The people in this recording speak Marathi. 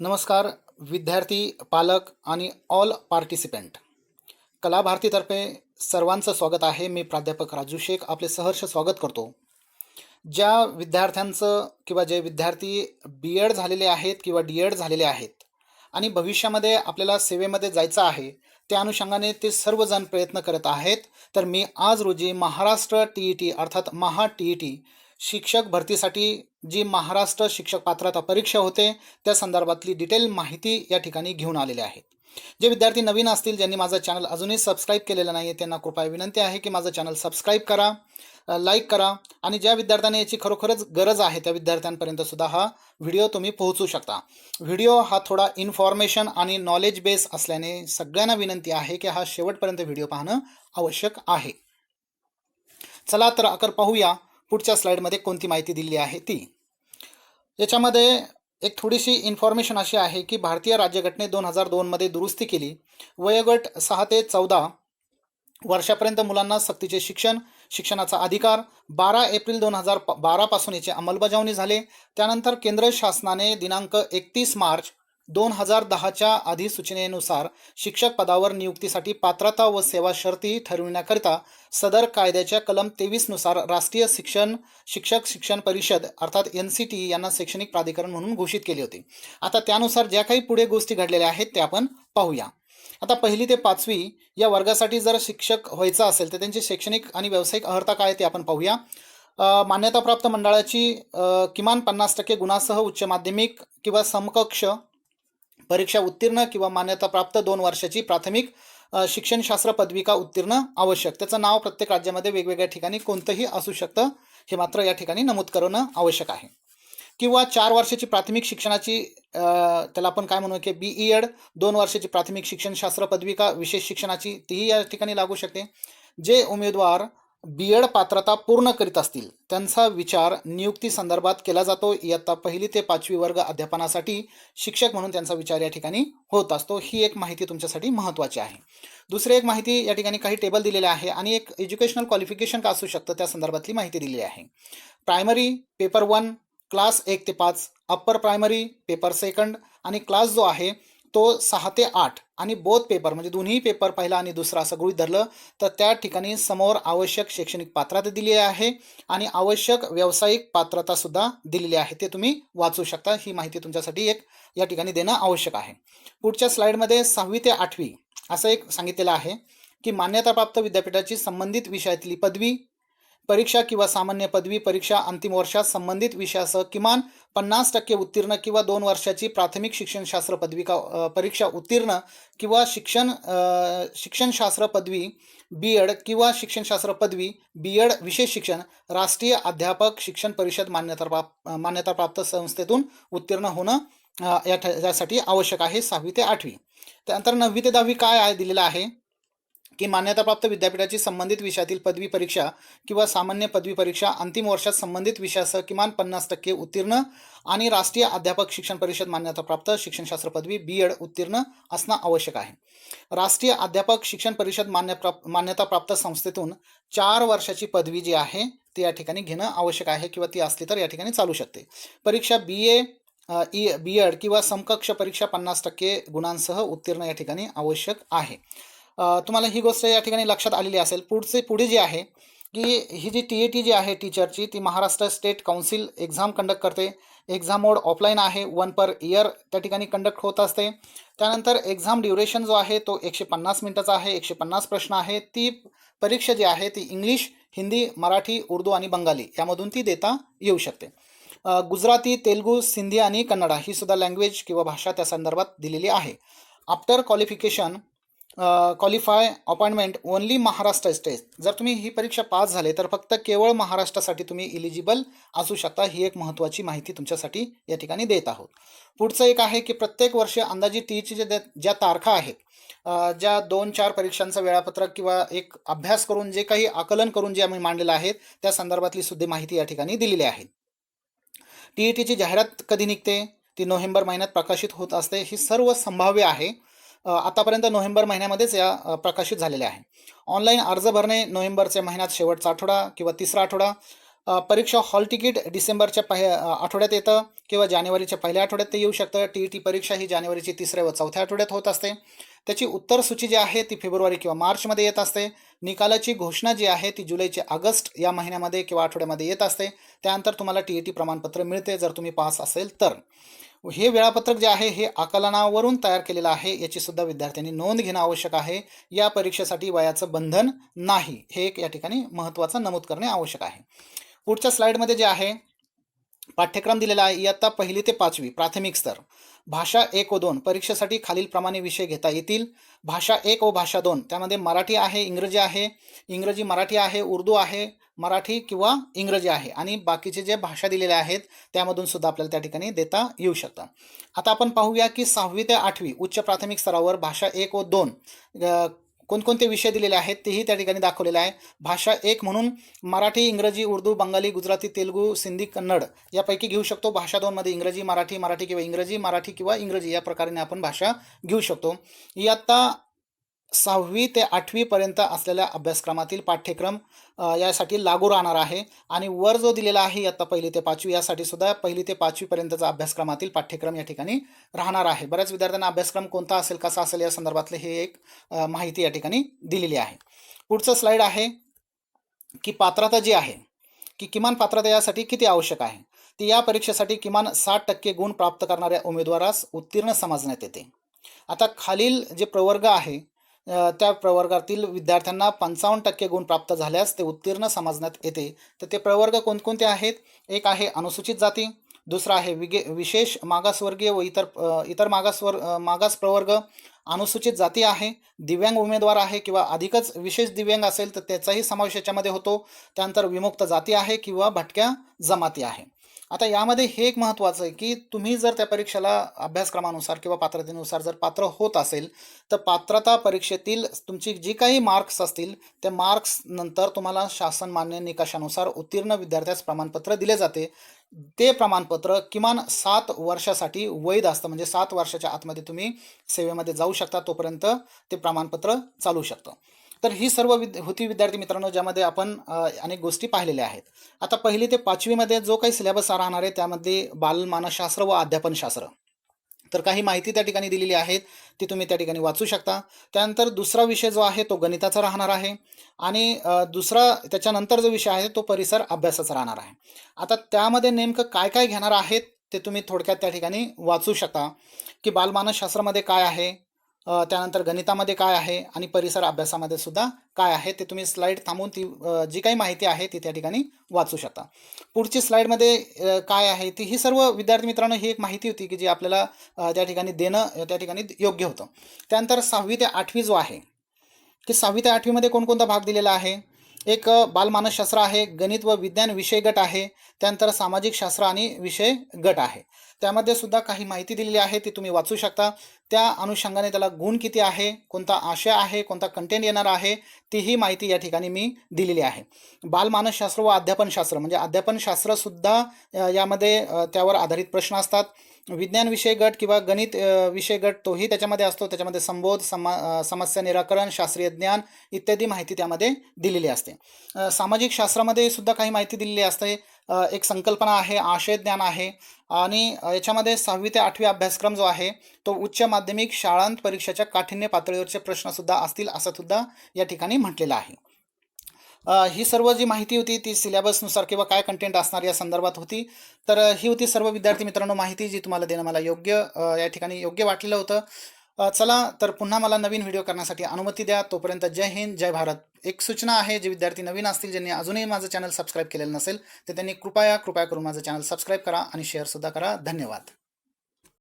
नमस्कार विद्यार्थी, पालक आणि ऑल पार्टिसिपेंट. कला भारतीतर्फे सर्वांचं स्वागत आहे. मी प्राध्यापक राजू शेख आपले सहर्ष स्वागत करतो. ज्या विद्यार्थ्यांचं किंवा जे विद्यार्थी बी एड झालेले आहेत किंवा डी एड झालेले आहेत आणि भविष्यामध्ये आपल्याला सेवेमध्ये जायचं आहे, त्या अनुषंगाने ते सर्वजण प्रयत्न करत आहेत. तर मी आज रोजी महाराष्ट्र TET अर्थात महा TET शिक्षक भरतीसाठी जी महाराष्ट्र शिक्षक पात्रता परीक्षा होते त्या संदर्भातली डिटेल माहिती या ठिकाणी घेऊन आलेले आहेत. जे विद्यार्थी नवीन असतील, ज्यांनी माझं चॅनल अजूनही सबस्क्राईब केलेलं नाही आहे, त्यांना कृपया विनंती आहे की माझं चॅनल सबस्क्राईब करा, लाईक करा आणि ज्या विद्यार्थ्यांना याची खरोखरच गरज आहे त्या विद्यार्थ्यांपर्यंत सुद्धा हा व्हिडिओ तुम्ही पोहोचू शकता. व्हिडिओ हा थोडा इन्फॉर्मेशन आणि नॉलेज बेस असल्याने सगळ्यांना विनंती आहे की हा शेवटपर्यंत व्हिडिओ पाहणं आवश्यक आहे. चला तर आकर पाहूया पुढच्या स्लाईडमध्ये कोणती माहिती दिली आहे ती. याच्यामध्ये एक थोडीशी इन्फॉर्मेशन अशी आहे की भारतीय राज्यघटने 2002 मध्ये दुरुस्ती केली. वयोगट 6 ते 14 वर्षापर्यंत मुलांना सक्तीचे शिक्षणाचा अधिकार 12 एप्रिल 2012 पासून याची अंमलबजावणी झाली. त्यानंतर केंद्र शासनाने दिनांक 31 मार्च 2010च्या अधिसूचनेनुसार शिक्षक पदावर नियुक्तीसाठी पात्रता व सेवा शर्ती ठरविण्याकरिता सदर कायद्याच्या कलम 23 नुसार राष्ट्रीय शिक्षक शिक्षण परिषद अर्थात NCT यांना शैक्षणिक प्राधिकरण म्हणून घोषित केले होते. आता त्यानुसार ज्या काही पुढे गोष्टी घडलेल्या आहेत त्या आपण पाहूया. आता 1ली ते 5वी या वर्गासाठी जर शिक्षक व्हायचं असेल तर त्यांची शैक्षणिक आणि व्यावसायिक अर्हता काय ते आपण पाहूया. मान्यताप्राप्त मंडळाची किमान 50% गुणासह उच्च माध्यमिक किंवा समकक्ष परीक्षा उत्तीर्ण किंवा मान्यताप्राप्त 2 वर्षाची प्राथमिक शिक्षणशास्त्र पदविका उत्तीर्ण आवश्यक. त्याचं नाव प्रत्येक राज्यामध्ये वेगवेगळ्या ठिकाणी कोणतंही असू शकतं, हे मात्र या ठिकाणी नमूद करणं आवश्यक आहे. किंवा 4 वर्षाची प्राथमिक शिक्षणाची त्याला आपण काय म्हणू की BEd 2 वर्षाची प्राथमिक शिक्षणशास्त्र पदविका विशेष शिक्षणाची तीही या ठिकाणी लागू शकते. जे उमेदवार BEd पात्रता पूर्ण करीत असतील त्यांचा विचार नियुक्ती संदर्भात केला जातो. इयत्ता 1ली ते 5वी वर्ग अध्यापनासाठी शिक्षक म्हणून त्यांचा विचार या ठिकाणी होत असतो. ही एक माहिती तुमच्यासाठी महत्त्वाची आहे. दुसरी एक माहिती या ठिकाणी काही टेबल दिलेले आहे आणि एक एज्युकेशनल क्वालिफिकेशन का असू शकतं त्या संदर्भातली माहिती दिलेली आहे. प्रायमरी पेपर 1 क्लास 1 ते 5, अप्पर प्रायमरी पेपर 2 आणि क्लास जो आहे तो 6 ते 8 आणि बोथ पेपर म्हणजे दोन्ही पेपर पहिला आणि दुसरा असं गृहीत धरलं तर त्या ठिकाणी समोर आवश्यक शैक्षणिक पात्रता दिली आहे आणि आवश्यक व्यावसायिक पात्रता सुद्धा दिलेली आहे. ते तुम्ही वाचू शकता. ही माहिती तुमच्यासाठी एक या ठिकाणी देणं आवश्यक आहे. पुढच्या स्लाईडमध्ये 6वी ते 8वी असं एक सांगितलेलं आहे की मान्यताप्राप्त विद्यापीठाची संबंधित विषयातली पदवी परीक्षा किंवा सामान्य पदवी परीक्षा अंतिम वर्षात संबंधित विषयासह किमान 50% उत्तीर्ण किंवा 2 वर्षाची प्राथमिक शिक्षणशास्त्र पदविका परीक्षा उत्तीर्ण किंवा शिक्षणशास्त्र पदवी BEd किंवा शिक्षणशास्त्र पदवी BEd विशेष शिक्षण राष्ट्रीय अध्यापक शिक्षण परिषद मान्यताप्राप्त संस्थेतून उत्तीर्ण होणं यासाठी आवश्यक आहे. 6वी ते 8वी. त्यानंतर 9वी ते 10वी काय आहे दिलेलं आहे की मान्यताप्राप्त विद्यापीठाची संबंधित विषयातील पदवी परीक्षा किंवा सामान्य पदवी परीक्षा अंतिम वर्षात संबंधित विषयासह किमान 50% उत्तीर्ण आणि राष्ट्रीय अध्यापक शिक्षण परिषद मान्यताप्राप्त शिक्षणशास्त्र पदवी BEd उत्तीर्ण असणं आवश्यक आहे. राष्ट्रीय अध्यापक शिक्षण परिषद मान्यताप्राप्त संस्थेतून 4 वर्षाची पदवी जी आहे ती या ठिकाणी घेणं आवश्यक आहे किंवा ती असली तर या ठिकाणी चालू शकते. परीक्षा BEd किंवा समकक्ष परीक्षा 50% गुणांसह उत्तीर्ण या ठिकाणी आवश्यक आहे. तुम्हाला ही गोष्ट या ठिकाणी लक्षात आलेली असेल. पुढे जी आहे की ही जी TET जी आहे टीचरची ती Maharashtra state council exam conduct करते. एक्झाम मोड ऑफलाईन आहे, 1 पर इयर त्या ठिकाणी कंडक्ट होत असते. त्यानंतर एक्झाम ड्युरेशन जो आहे तो 150 मिनिटाचा आहे. 150 प्रश्न आहे. ती परीक्षा जी आहे ती इंग्लिश, हिंदी, मराठी, उर्दू आणि बंगाली यामधून ती देता येऊ शकते. गुजराती, तेलुगू, सिंधी आणि कन्नडा ही सुद्धा लँग्वेज किंवा भाषा त्या संदर्भात दिलेली आहे. After qualification qualify appointment only Maharashtra state. जर तुम्ही ही परीक्षा पास झाले तर फक्त केवळ महाराष्ट्रासाठी तुम्ही इलिजिबल असू शकता. ही एक महत्त्वाची माहिती तुमच्यासाठी या ठिकाणी देत आहोत. पुढचं एक आहे की प्रत्येक वर्षी अंदाजित TET ज्या तारखा आहेत, ज्या 2-4 परीक्षांचं वेळापत्रक किंवा एक अभ्यास करून जे काही आकलन करून जे आम्ही मांडलेलं आहे त्या संदर्भातली सुद्धा माहिती या ठिकाणी दिलेली आहे. TETची जाहिरात कधी निघते ती नोव्हेंबर महिन्यात प्रकाशित होत असते. ही सर्व संभाव्य आहे. आतापर्यंत नोव्हेंबर महिन्यामध्येच या प्रकाशित झालेल्या आहे. ऑनलाईन अर्ज भरणे नोव्हेंबरच्या महिन्यात शेवटचा आठवडा किंवा तिसरा आठवडा. परीक्षा हॉल तिकीट डिसेंबरच्या आठवड्यात येतं किंवा जानेवारीच्या पहिल्या आठवड्यात ते येऊ शकतं. TET परीक्षा ही जानेवारीची 3ऱ्या व 4थ्या आठवड्यात होत असते. त्याची उत्तर सूची जी आहे ती फेब्रुवारी किंवा मार्चमध्ये येत असते. निकालाची घोषणा जी आहे ती जुलै ते ऑगस्ट या महिन्यामध्ये किंवा आठवड्यामध्ये येत असते. त्यानंतर तुम्हाला TET प्रमाणपत्र मिळते जर तुम्ही पास असेल तर. हे वेळापत्रक जे आहे हे आकलनावरून तयार केलेलं आहे, याची सुद्धा विद्यार्थ्यांनी नोंद घेणं आवश्यक आहे. या परीक्षेसाठी वयाचं बंधन नाही, हे एक या ठिकाणी महत्त्वाचं नमूद करणे आवश्यक आहे. पुढच्या स्लाइडमध्ये जे आहे पाठ्यक्रम दिलेला आहे. इयत्ता 1ली ते 5वी प्राथमिक स्तर. भाषा 1 व 2 परीक्षेसाठी खालीलप्रमाणे विषय घेता येतील. भाषा 1 व भाषा 2 त्यामध्ये मराठी आहे, इंग्रजी आहे, इंग्रजी मराठी आहे, उर्दू आहे, मराठी किंवा इंग्रजी आहे आणि बाकीचे जे भाषा दिलेल्या आहेत त्यामधून सुद्धा आपल्याला त्या ठिकाणी देता येऊ शकतं. आता आपण पाहूया की 6वी ते 8वी उच्च प्राथमिक स्तरावर भाषा 1 व 2 कोणकोणते विषय दिलेले आहेत तेही त्या ठिकाणी दाखवलेले आहे. भाषा 1 म्हणून मराठी, इंग्रजी, उर्दू, बंगाली, गुजराती, तेलुगू, सिंधी, कन्नड यापैकी घेऊ शकतो. भाषा 2 मध्ये इंग्रजी, मराठी, मराठी किंवा इंग्रजी, मराठी किंवा इंग्रजी या प्रकारे आपण भाषा घेऊ शकतो. इयत्ता 6वी ते 8वी पर्यंत असलेल्या अभ्यासक्रमातील पाठ्यक्रम यासाठी लागू राहणार आहे आणि वर जो दिलेला आहे इयत्ता 1ली ते 5वी यासाठी सुद्धा 1ली ते 5वी पर्यंतचा अभ्यासक्रमातील पाठ्यक्रम या ठिकाणी राहणार आहे. बऱ्याच विद्यार्थ्यांना अभ्यासक्रम कोणता असेल, कसा असेल या संदर्भातले हे एक माहिती या ठिकाणी दिलेली आहे. पुढचं स्लाइड आहे की पात्रता जी आहे की किमान पात्रता यासाठी किती आवश्यक आहे. ती या परीक्षेसाठी किमान 60% गुण प्राप्त करणाऱ्या उमेदवारास उत्तीर्ण समजण्यात येते. आता खालील जे प्रवर्ग आहे त्या प्रवर्गातील विद्यार्थ्यांना 55% गुण प्राप्त झाल्यास ते उत्तीर्ण समजण्यात येते. तर ते प्रवर्ग कोणकोणते आहेत? एक आहे अनुसूचित जाती, दुसरा आहे विशेष मागासवर्गीय व इतर मागास प्रवर्ग, अनुसूचित जाती आहे, दिव्यांग उमेदवार आहे किंवा अधिकच विशेष दिव्यांग असेल तर त्याचाही समावेश याच्यामध्ये होतो. त्यानंतर विमुक्त जाती आहे किंवा भटक्या जमाती आहे. आता यामध्ये हे एक महत्त्वाचं आहे की तुम्ही जर त्या परीक्षेला अभ्यासक्रमानुसार किंवा पात्रतेनुसार जर पात्र होत असेल तर पात्रता परीक्षेतील तुमची जी काही मार्क्स असतील त्या मार्क्स नंतर तुम्हाला शासन मान्य निकषानुसार उत्तीर्ण विद्यार्थ्यास प्रमाणपत्र दिले जाते. ते प्रमाणपत्र किमान 7 वर्षासाठी वैध असतं, म्हणजे 7 वर्षाच्या आतमध्ये तुम्ही सेवेमध्ये जाऊ शकता, तोपर्यंत ते प्रमाणपत्र चालू शकतं. तर ही सर्व होती विद्यार्थी मित्रांनो, ज्यामध्ये आपण अनेक गोष्टी पाहिलेल्या आहेत. आता 1ली ते 5वीमध्ये जो काही सिलेबस राहणार आहे त्यामध्ये बालमानसशास्त्र व अध्यापनशास्त्र तर काही माहिती त्या ठिकाणी दिलेली आहे, ती तुम्ही त्या ठिकाणी वाचू शकता. त्यानंतर दुसरा विषय जो आहे तो गणिताचा राहणार आहे आणि दुसरा त्याच्यानंतर जो विषय आहे तो परिसर अभ्यासाचा राहणार आहे. आता त्यामध्ये नेमकं काय काय घेणार आहेत ते तुम्ही थोडक्यात त्या ठिकाणी वाचू शकता की बालमानसशास्त्रामध्ये काय आहे, त्यानंतर गणितामध्ये काय आहे आणि परिसर अभ्यासामध्ये सुद्धा काय आहे ते तुम्ही स्लाईड थांबवून ती जी काही माहिती आहे ती त्या ठिकाणी वाचू शकता. पुढची स्लाईडमध्ये काय आहे ती ही सर्व विद्यार्थी मित्रांनो ही एक माहिती होती की जी आपल्याला त्या ठिकाणी देणं त्या ठिकाणी योग्य होतं. त्यानंतर 6वी ते 8वी जो आहे की 6वी ते 8वीमध्ये कोणकोणता भाग दिलेला आहे. एक बालमानसशास्त्र आहे, गणित व विज्ञान विषय गट आहे, त्यानंतर सामाजिक शास्त्र आणि विषय गट आहे. त्यामध्ये सुद्धा काही माहिती दिलेली आहे ती तुम्ही वाचू शकता. त्या अनुषंगाने त्याला गुण किती आहे, कोणता आशय आहे, कोणता कंटेंट येणार आहे तीही माहिती या ठिकाणी मी दिलेली आहे. बालमानसशास्त्र व अध्यापनशास्त्र म्हणजे अध्यापनशास्त्रसुद्धा यामध्ये त्यावर आधारित प्रश्न असतात. विज्ञान विषय गट किंवा गणित विषय गट तोही त्याच्यामध्ये असतो. त्याच्यामध्ये संबोध, समस्या निराकरण, शास्त्रीय ज्ञान इत्यादी माहिती त्यामध्ये दिलेली असते. सामाजिक शास्त्रामध्ये सुद्धा काही माहिती दिलेली असते. एक संकल्पना आहे, आशय ज्ञान आहे आणि याच्यामध्ये 6वी ते 8वी अभ्यासक्रम जो आहे तो उच्च माध्यमिक शाळांत परीक्षेच्या काठिण्य पातळीवरचे प्रश्नसुद्धा असतील असं सुद्धा या ठिकाणी म्हटलेलं आहे. ही सर्व जी माहिती होती ती सिलेबसनुसार किंवा काय कंटेंट असणार या संदर्भात होती. तर ही होती सर्व विद्यार्थी मित्रांनो माहिती जी तुम्हाला देणं मला या ठिकाणी योग्य वाटलेलं होतं. चला तर पुन्हा मला नवीन व्हिडिओ करण्यासाठी अनुमती द्या. तोपर्यंत जय हिंद, जय भारत. एक सूचना आहे, जे विद्यार्थी नवीन असतील ज्यांनी अजूनही माझं चॅनल सबस्क्राईब केलेलं नसेल तर त्यांनी कृपया करून माझं चॅनल सबस्क्राईब करा आणि शेअरसुद्धा करा. धन्यवाद.